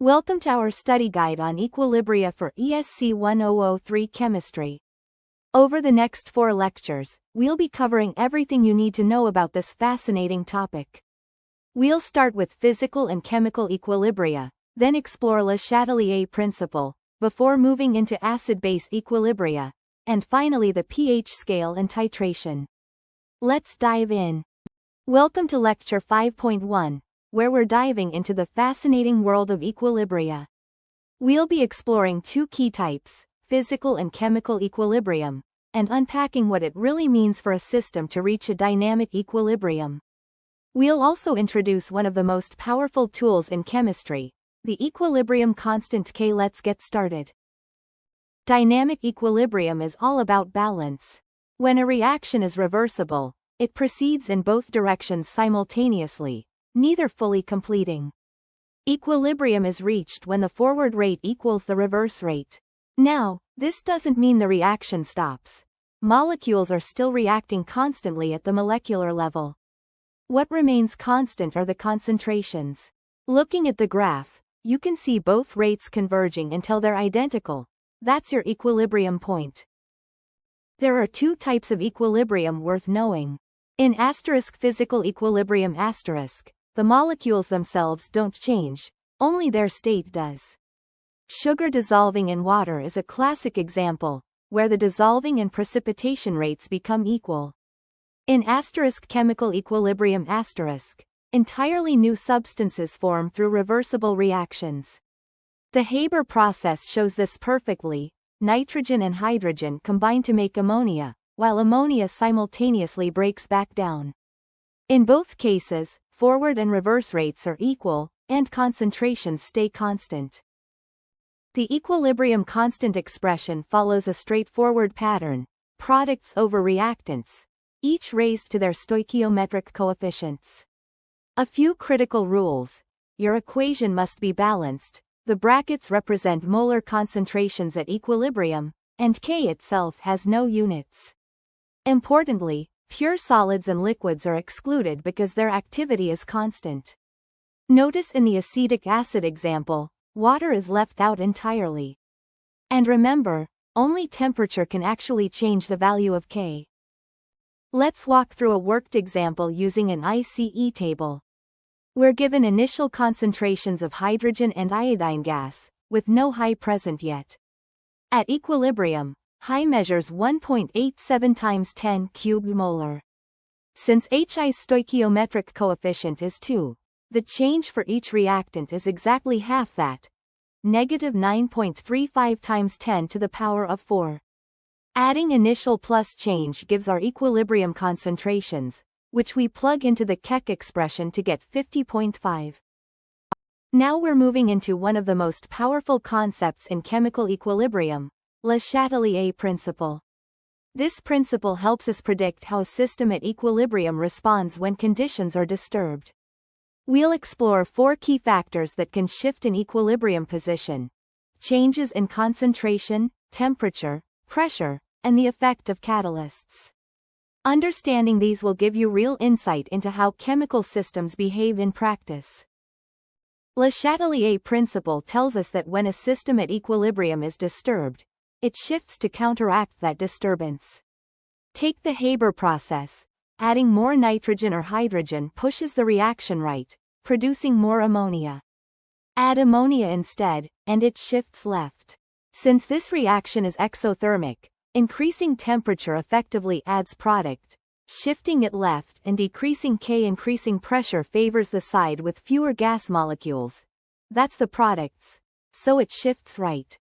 Welcome to our study guide on Equilibria for ESC 1003 Chemistry. Over the next 4 lectures, we'll be covering everything you need to know about this fascinating topic. We'll start with physical and chemical equilibria, then explore Le Chatelier principle, before moving into acid-base equilibria, and finally the pH scale and titration. Let's dive in. Welcome to Lecture 5.1. Where we're diving into the fascinating world of equilibria. We'll be exploring 2 key types, physical and chemical equilibrium, and unpacking what it really means for a system to reach a dynamic equilibrium. We'll also introduce one of the most powerful tools in chemistry, the equilibrium constant K. Let's get started. Dynamic equilibrium is all about balance. When a reaction is reversible, it proceeds in both directions simultaneously, neither fully completing. Equilibrium is reached when the forward rate equals the reverse rate. Now, this doesn't mean the reaction stops. Molecules are still reacting constantly at the molecular level. What remains constant are the concentrations. Looking at the graph, you can see both rates converging until they're identical. That's your equilibrium point. There are 2 types of equilibrium worth knowing. In physical equilibrium the molecules themselves don't change, only their state does. Sugar dissolving in water is a classic example, where the dissolving and precipitation rates become equal. In chemical equilibrium entirely new substances form through reversible reactions. The Haber process shows this perfectly. Nitrogen and hydrogen combine to make ammonia, while ammonia simultaneously breaks back down. In both cases, forward and reverse rates are equal, and concentrations stay constant. The equilibrium constant expression follows a straightforward pattern, products over reactants, each raised to their stoichiometric coefficients. A few critical rules. Your equation must be balanced, the brackets represent molar concentrations at equilibrium, and K itself has no units. Importantly, pure solids and liquids are excluded because their activity is constant. Notice in the acetic acid example, water is left out entirely. And remember, only temperature can actually change the value of K. Let's walk through a worked example using an ICE table. We're given initial concentrations of hydrogen and iodine gas, with no high present yet. At equilibrium, high measures 1.87 times 10 cubed molar. Since Hi's stoichiometric coefficient is 2, the change for each reactant is exactly half that, negative 9.35 times 10 to the power of 4. Adding initial plus change gives our equilibrium concentrations, which we plug into the Keck expression to get 50.5. Now we're moving into one of the most powerful concepts in chemical equilibrium, Le Chatelier principle. This principle helps us predict how a system at equilibrium responds when conditions are disturbed. We'll explore 4 key factors that can shift an equilibrium position: changes in concentration, temperature, pressure, and the effect of catalysts. Understanding these will give you real insight into how chemical systems behave in practice. Le Chatelier principle tells us that when a system at equilibrium is disturbed, it shifts to counteract that disturbance. Take the Haber process. Adding more nitrogen or hydrogen pushes the reaction right, producing more ammonia. Add ammonia instead, and it shifts left. Since this reaction is exothermic, increasing temperature effectively adds product, shifting it left, and decreasing K. Increasing pressure favors the side with fewer gas molecules. That's the products. So it shifts right.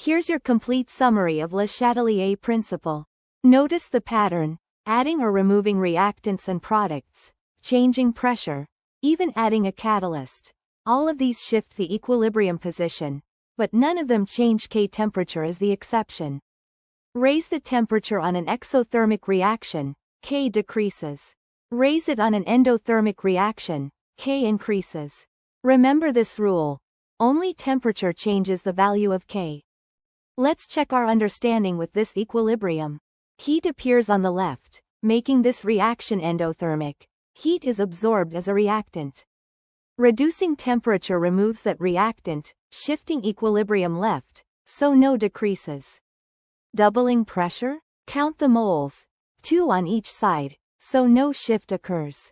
Here's your complete summary of Le Chatelier principle. Notice the pattern: adding or removing reactants and products, changing pressure, even adding a catalyst. All of these shift the equilibrium position, but none of them change K. Temperature is the exception. Raise the temperature on an exothermic reaction, K decreases. Raise it on an endothermic reaction, K increases. Remember this rule: only temperature changes the value of K. Let's check our understanding with this equilibrium. Heat appears on the left, making this reaction endothermic. Heat is absorbed as a reactant. Reducing temperature removes that reactant, shifting equilibrium left, so no decreases. Doubling pressure? Count the moles, 2 on each side, so no shift occurs.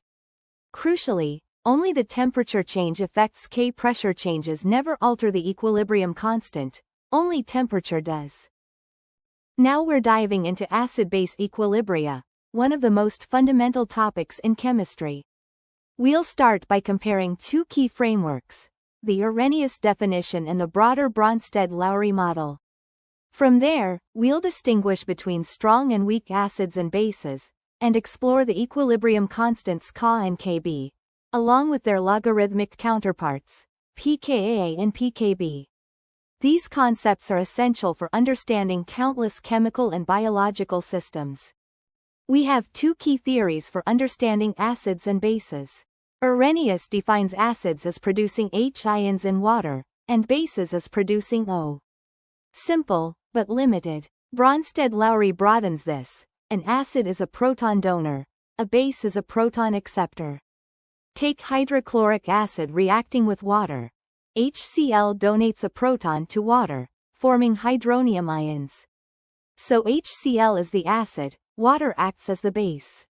Crucially, only the temperature change affects K. Pressure changes never alter the equilibrium constant, only temperature does. Now we're diving into acid-base equilibria, one of the most fundamental topics in chemistry. We'll start by comparing two key frameworks, the Arrhenius definition and the broader Bronsted-Lowry model. From there, we'll distinguish between strong and weak acids and bases, and explore the equilibrium constants Ka and Kb, along with their logarithmic counterparts, pKa and pKb. These concepts are essential for understanding countless chemical and biological systems. We have two key theories for understanding acids and bases. Arrhenius defines acids as producing H ions in water, and bases as producing O. Simple, but limited. Bronsted-Lowry broadens this. An acid is a proton donor, a base is a proton acceptor. Take hydrochloric acid reacting with water. HCl donates a proton to water, forming hydronium ions. So HCl is the acid, water acts as the base.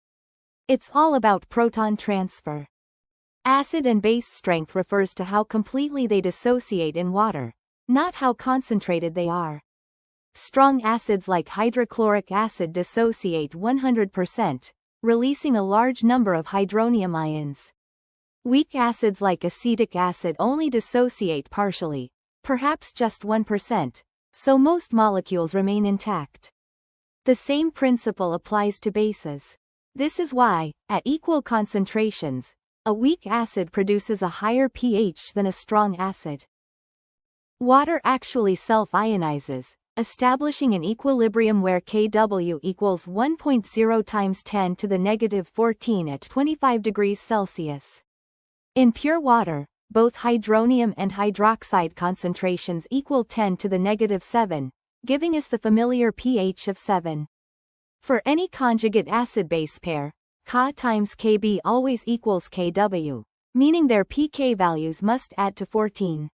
It's all about proton transfer. Acid and base strength refers to how completely they dissociate in water, not how concentrated they are. Strong acids like hydrochloric acid dissociate 100%, releasing a large number of hydronium ions. Weak acids like acetic acid only dissociate partially, perhaps just 1%, so most molecules remain intact. The same principle applies to bases. This is why, at equal concentrations, a weak acid produces a higher pH than a strong acid. Water actually self-ionizes, establishing an equilibrium where Kw equals 1.0 times 10 to the negative 14 at 25 degrees Celsius. In pure water, both hydronium and hydroxide concentrations equal 10 to the negative 7, giving us the familiar pH of 7. For any conjugate acid-base pair, Ka times Kb always equals Kw, meaning their pK values must add to 14.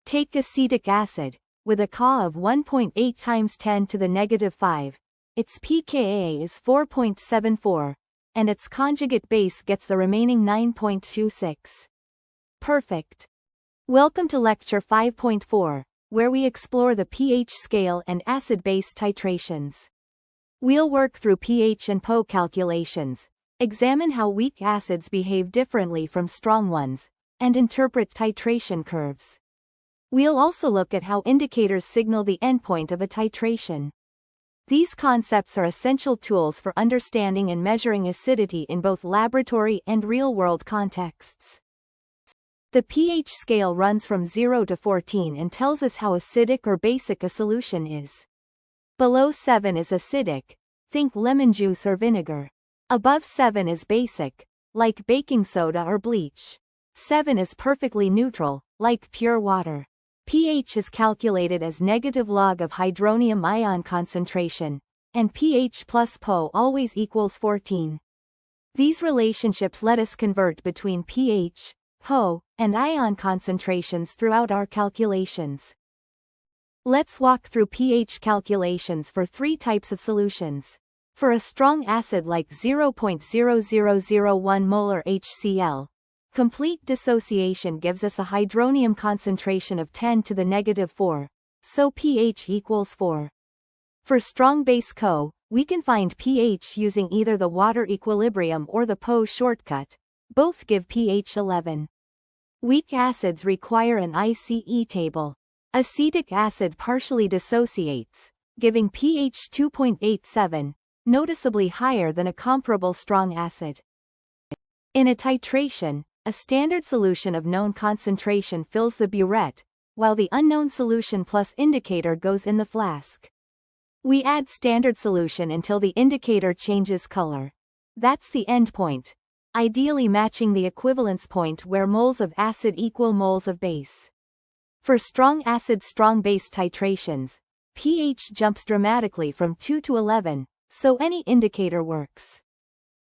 Take acetic acid, with a Ka of 1.8 times 10 to the negative 5, its pKa is 4.74, and its conjugate base gets the remaining 9.26. Perfect. Welcome to Lecture 5.4, where we explore the pH scale and acid-base titrations. We'll work through pH and pO calculations, examine how weak acids behave differently from strong ones, and interpret titration curves. We'll also look at how indicators signal the endpoint of a titration. These concepts are essential tools for understanding and measuring acidity in both laboratory and real-world contexts. The pH scale runs from 0 to 14 and tells us how acidic or basic a solution is. Below 7 is acidic, think lemon juice or vinegar. Above 7 is basic, like baking soda or bleach. 7 is perfectly neutral, like pure water. pH is calculated as negative log of hydronium ion concentration, and pH plus pO always equals 14. These relationships let us convert between pH, pO, and ion concentrations throughout our calculations. Let's walk through pH calculations for three types of solutions. For a strong acid like 0.0001 molar HCl, complete dissociation gives us a hydronium concentration of 10 to the negative 4, so pH equals 4. For strong base Co, we can find pH using either the water equilibrium or the PO shortcut, both give pH 11. Weak acids require an ICE table. Acetic acid partially dissociates, giving pH 2.87, noticeably higher than a comparable strong acid. In a titration, a standard solution of known concentration fills the burette, while the unknown solution plus indicator goes in the flask. We add standard solution until the indicator changes color. That's the endpoint, ideally matching the equivalence point where moles of acid equal moles of base. For strong acid strong base titrations, pH jumps dramatically from 2 to 11, so any indicator works.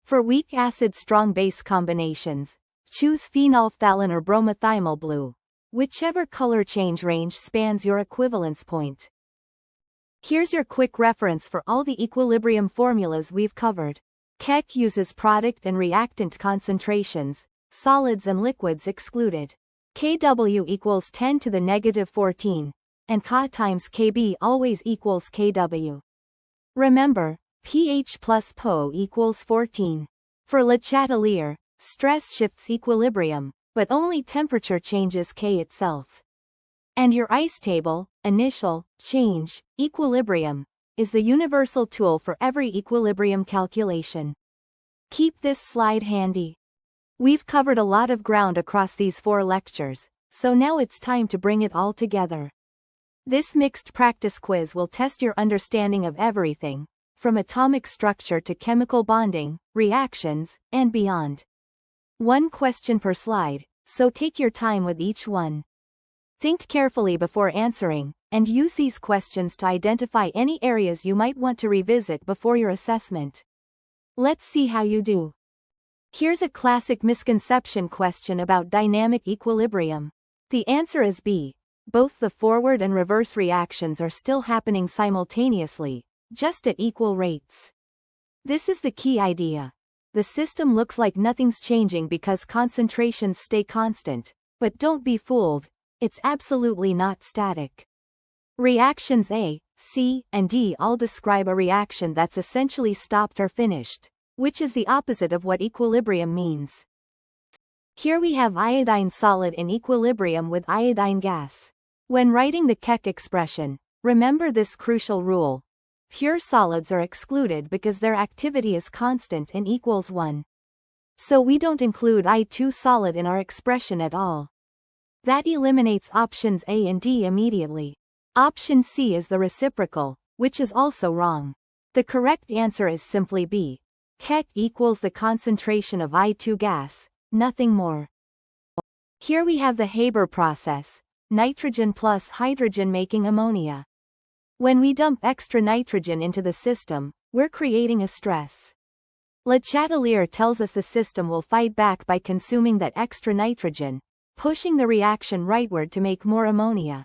For weak acid strong base combinations, choose phenolphthalein or bromothymol blue. Whichever color change range spans your equivalence point. Here's your quick reference for all the equilibrium formulas we've covered. CAC uses product and reactant concentrations, solids and liquids excluded. Kw equals 10 to the negative 14, and Ka times Kb always equals Kw. Remember, pH plus Po equals 14. For Le Chatelier, stress shifts equilibrium, but only temperature changes K itself. And your ICE table, initial, change, equilibrium, is the universal tool for every equilibrium calculation. Keep this slide handy. We've covered a lot of ground across these 4 lectures, so now it's time to bring it all together. This mixed practice quiz will test your understanding of everything, from atomic structure to chemical bonding, reactions, and beyond. 1 question per slide, so take your time with each one. Think carefully before answering, and use these questions to identify any areas you might want to revisit before your assessment. Let's see how you do. Here's a classic misconception question about dynamic equilibrium. The answer is B. Both the forward and reverse reactions are still happening simultaneously, just at equal rates. This is the key idea. The system looks like nothing's changing because concentrations stay constant, but don't be fooled, it's absolutely not static. Reactions A, C, and D all describe a reaction that's essentially stopped or finished, which is the opposite of what equilibrium means. Here we have iodine solid in equilibrium with iodine gas. When writing the Keck expression, remember this crucial rule. Pure solids are excluded because their activity is constant and equals 1. So we don't include I2 solid in our expression at all. That eliminates options A and D immediately. Option C is the reciprocal, which is also wrong. The correct answer is simply B. Keck equals the concentration of I2 gas, nothing more. Here we have the Haber process, nitrogen plus hydrogen making ammonia. When we dump extra nitrogen into the system, we're creating a stress. Le Chatelier tells us the system will fight back by consuming that extra nitrogen, pushing the reaction rightward to make more ammonia.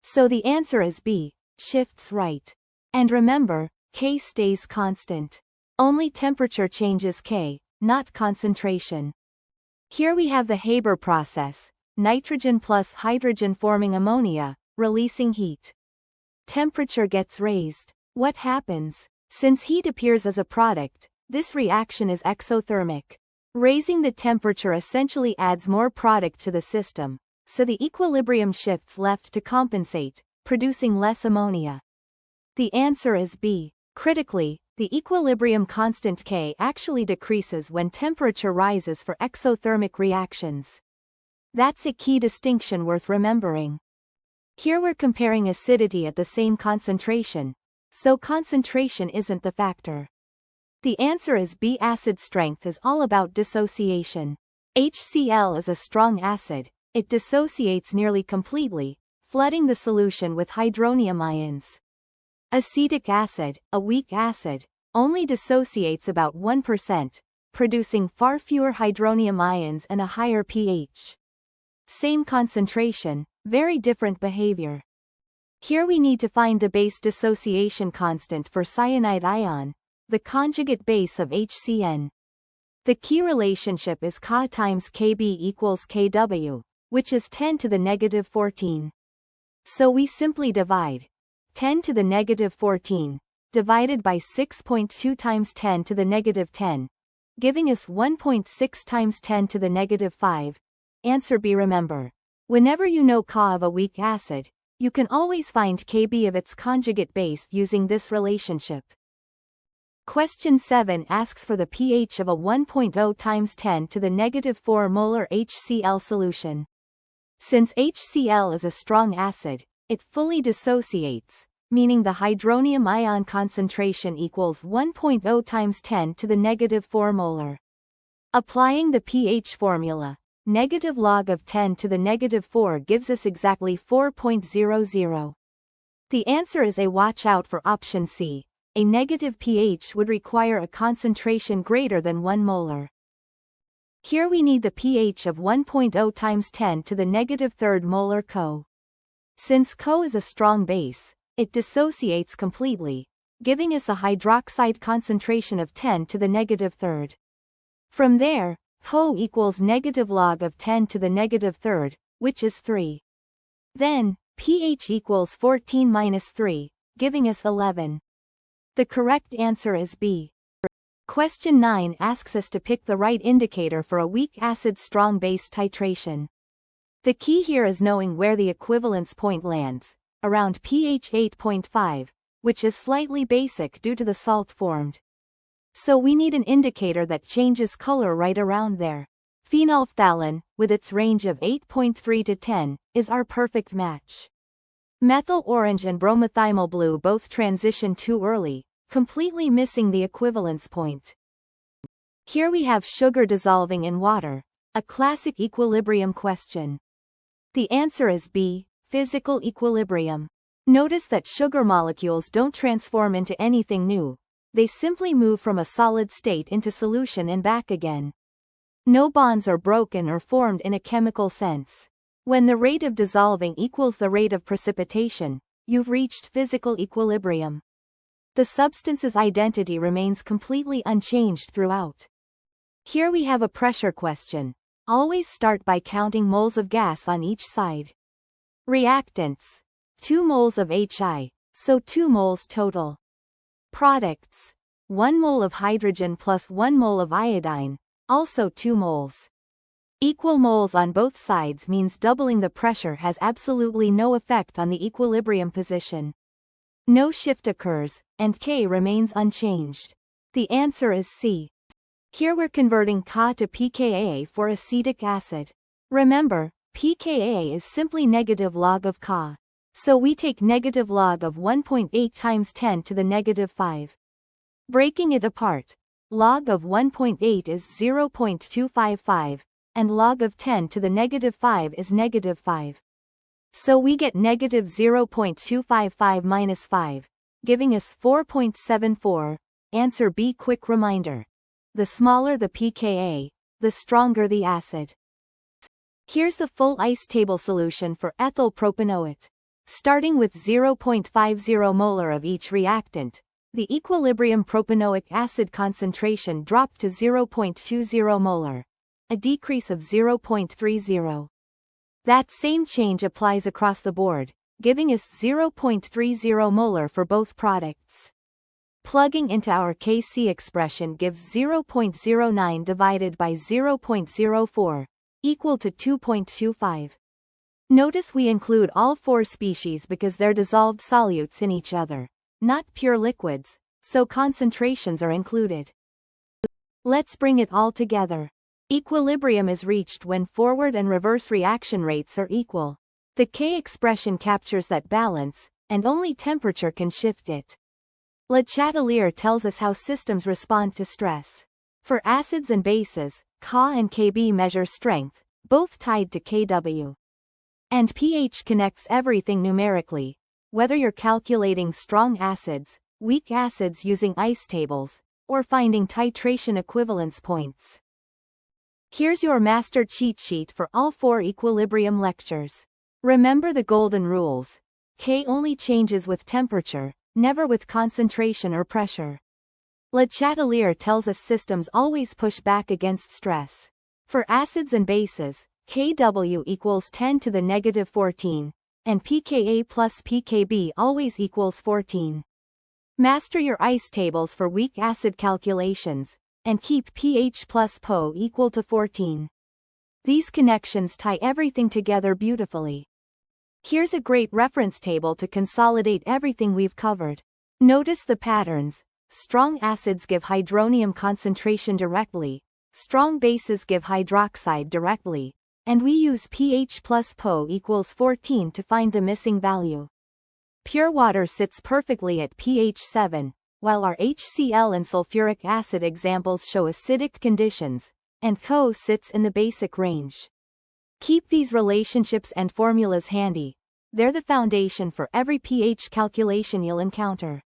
So the answer is B, shifts right. And remember, K stays constant. Only temperature changes K, not concentration. Here we have the Haber process, nitrogen plus hydrogen forming ammonia, releasing heat. Temperature gets raised. What happens? Since heat appears as a product, this reaction is exothermic. Raising the temperature essentially adds more product to the system, so the equilibrium shifts left to compensate, producing less ammonia. The answer is B. Critically, the equilibrium constant K actually decreases when temperature rises for exothermic reactions. That's a key distinction worth remembering. Here we're comparing acidity at the same concentration, so concentration isn't the factor. The answer is B. Acid strength is all about dissociation. HCl is a strong acid, it dissociates nearly completely, flooding the solution with hydronium ions. Acetic acid, a weak acid, only dissociates about 1%, producing far fewer hydronium ions and a higher pH. Same concentration, very different behavior. Here we need to find the base dissociation constant for cyanide ion, the conjugate base of HCN. The key relationship is Ka times Kb equals Kw, which is 10 to the negative 14. So we simply divide 10 to the negative 14, divided by 6.2 times 10 to the negative 10, giving us 1.6 times 10 to the negative 5. Answer B. Remember, whenever you know Ka of a weak acid, you can always find Kb of its conjugate base using this relationship. Question 7 asks for the pH of a 1.0 times 10 to the negative 4 molar HCl solution. Since HCl is a strong acid, it fully dissociates, meaning the hydronium ion concentration equals 1.0 times 10 to the negative 4 molar. Applying the pH formula, negative log of 10 to the negative 4 gives us exactly 4.00. The answer is A. Watch out for option C. A negative pH would require a concentration greater than 1 molar. Here we need the pH of 1.0 times 10 to the negative third molar Co. Since Co is a strong base, it dissociates completely, giving us a hydroxide concentration of 10 to the negative third. From there, Co equals negative log of 10 to the negative third, which is 3. Then, pH equals 14 minus 3, giving us 11. The correct answer is B. Question 9 asks us to pick the right indicator for a weak acid strong base titration. The key here is knowing where the equivalence point lands, around pH 8.5, which is slightly basic due to the salt formed. So we need an indicator that changes color right around there. Phenolphthalein, with its range of 8.3 to 10, is our perfect match. Methyl orange and bromothymol blue both transition too early, completely missing the equivalence point. Here we have sugar dissolving in water, a classic equilibrium question. The answer is B, physical equilibrium. Notice that sugar molecules don't transform into anything new, they simply move from a solid state into solution and back again. No bonds are broken or formed in a chemical sense. When the rate of dissolving equals the rate of precipitation, you've reached physical equilibrium. The substance's identity remains completely unchanged throughout. Here we have a pressure question. Always start by counting moles of gas on each side. Reactants: 2 moles of HI, so 2 moles total. Products: 1 mole of hydrogen plus 1 mole of iodine, also 2 moles. Equal moles on both sides means doubling the pressure has absolutely no effect on the equilibrium position. No shift occurs, and K remains unchanged. The answer is C. Here we're converting Ka to pKa for acetic acid. Remember, pKa is simply negative log of Ka. So we take negative log of 1.8 times 10 to the negative 5. Breaking it apart, log of 1.8 is 0.255, and log of 10 to the negative 5 is negative 5. So we get negative 0.255 minus 5, giving us 4.74. Answer B. Quick reminder: the smaller the pKa, the stronger the acid. Here's the full ice table solution for ethyl propanoate. Starting with 0.50 molar of each reactant, the equilibrium propanoic acid concentration dropped to 0.20 molar, a decrease of 0.30. That same change applies across the board, giving us 0.30 molar for both products. Plugging into our Kc expression gives 0.09 divided by 0.04, equal to 2.25. Notice we include all 4 species because they're dissolved solutes in each other, not pure liquids, so concentrations are included. Let's bring it all together. Equilibrium is reached when forward and reverse reaction rates are equal. The K expression captures that balance, and only temperature can shift it. Le Chatelier tells us how systems respond to stress. For acids and bases, Ka and Kb measure strength, both tied to Kw. And pH connects everything numerically, whether you're calculating strong acids, weak acids using ice tables, or finding titration equivalence points. Here's your master cheat sheet for all 4 equilibrium lectures. Remember the golden rules. K only changes with temperature, never with concentration or pressure. Le Chatelier tells us systems always push back against stress. For acids and bases, Kw equals 10 to the negative 14, and pKa plus pKb always equals 14. Master your ice tables for weak acid calculations, and keep pH plus Po equal to 14. These connections tie everything together beautifully. Here's a great reference table to consolidate everything we've covered. Notice the patterns. Strong acids give hydronium concentration directly, strong bases give hydroxide directly, and we use pH plus Po equals 14 to find the missing value. Pure water sits perfectly at pH 7, while our HCl and sulfuric acid examples show acidic conditions, and Co sits in the basic range. Keep these relationships and formulas handy. They're the foundation for every pH calculation you'll encounter.